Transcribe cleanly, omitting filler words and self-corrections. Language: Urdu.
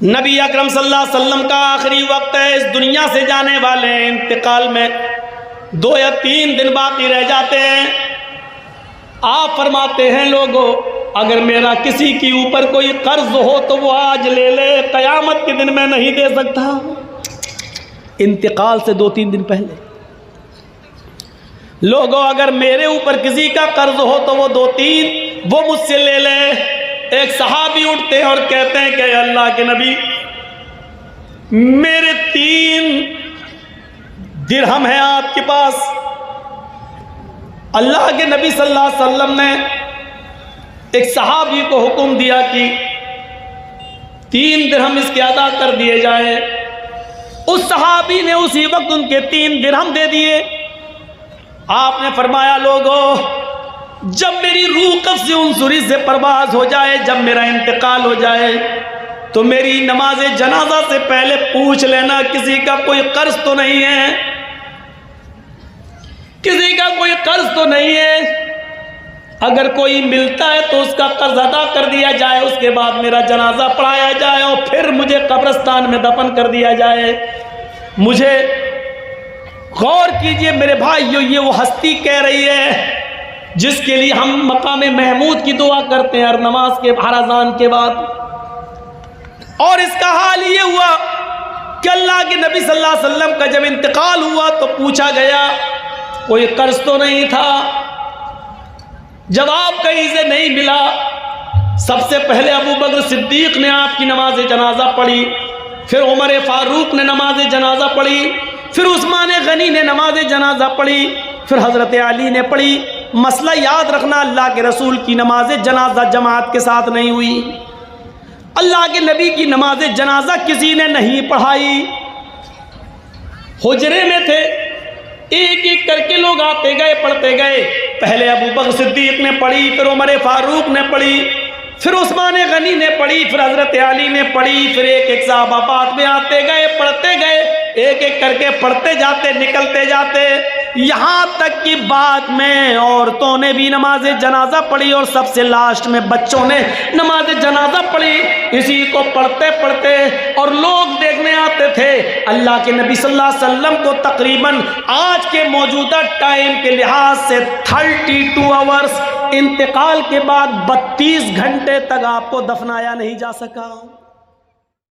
نبی اکرم صلی اللہ علیہ وسلم کا آخری وقت ہے، اس دنیا سے جانے والے ہیں، انتقال میں 2 یا 3 دن باقی رہ جاتے ہیں۔ آپ فرماتے ہیں لوگوں اگر میرا کسی کے اوپر کوئی قرض ہو تو وہ آج لے لے، قیامت کے دن میں نہیں دے سکتا۔ انتقال سے 2-3 دن پہلے لوگوں اگر میرے اوپر کسی کا قرض ہو تو وہ 2-3 وہ مجھ سے لے لے۔ ایک صحابی اٹھتے ہیں اور کہتے ہیں کہ اے اللہ کے نبی میرے 3 درہم ہیں آپ کے پاس۔ اللہ کے نبی صلی اللہ علیہ وسلم نے ایک صحابی کو حکم دیا کہ 3 درہم اس کے ادا کر دیے جائیں۔ اس صحابی نے اسی وقت ان کے 3 درہم دے دیے۔ آپ نے فرمایا لوگو جب میری روح قبض عنصری سے پرواز ہو جائے، جب میرا انتقال ہو جائے تو میری نماز جنازہ سے پہلے پوچھ لینا کسی کا کوئی قرض تو نہیں ہے، کسی کا کوئی قرض تو نہیں ہے۔ اگر کوئی ملتا ہے تو اس کا قرض ادا کر دیا جائے، اس کے بعد میرا جنازہ پڑھایا جائے اور پھر مجھے قبرستان میں دفن کر دیا جائے۔ مجھے غور کیجئے میرے بھائیو، یہ وہ ہستی کہہ رہی ہے جس کے لیے ہم مقام محمود کی دعا کرتے ہیں ہر نماز کے ہر اذان کے بعد۔ اور اس کا حال یہ ہوا کہ اللہ کے نبی صلی اللہ علیہ وسلم کا جب انتقال ہوا تو پوچھا گیا کوئی قرض تو نہیں تھا؟ جواب کہیں سے نہیں ملا۔ سب سے پہلے ابو بکر صدیق نے آپ کی نماز جنازہ پڑھی، پھر عمر فاروق نے نماز جنازہ پڑھی، پھر عثمان غنی نے نماز جنازہ پڑھی، پھر حضرت علی نے پڑھی۔ مسئلہ یاد رکھنا، اللہ کے رسول کی نماز جنازہ جماعت کے ساتھ نہیں ہوئی، اللہ کے نبی کی نماز جنازہ کسی نے نہیں پڑھائی۔ حجرے میں تھے، ایک ایک کر کے لوگ آتے گئے پڑھتے گئے۔ پہلے ابو بکر صدیق نے پڑھی، پھر عمر فاروق نے پڑھی، پھر عثمان غنی نے پڑھی، پھر حضرت علی نے پڑھی، پھر ایک ایک صحابہ بعد میں آتے گئے پڑھتے گئے، ایک ایک کر کے پڑھتے جاتے نکلتے جاتے، یہاں تک کہ بعد میں عورتوں نے بھی نماز جنازہ پڑھی اور سب سے لاسٹ میں بچوں نے نماز جنازہ پڑھی۔ اسی کو پڑھتے پڑھتے اور لوگ دیکھنے آتے تھے۔ اللہ کے نبی صلی اللہ علیہ وسلم کو تقریباً آج کے موجودہ ٹائم کے لحاظ سے 32 آورز انتقال کے بعد 32 گھنٹے تک آپ کو دفنایا نہیں جا سکا۔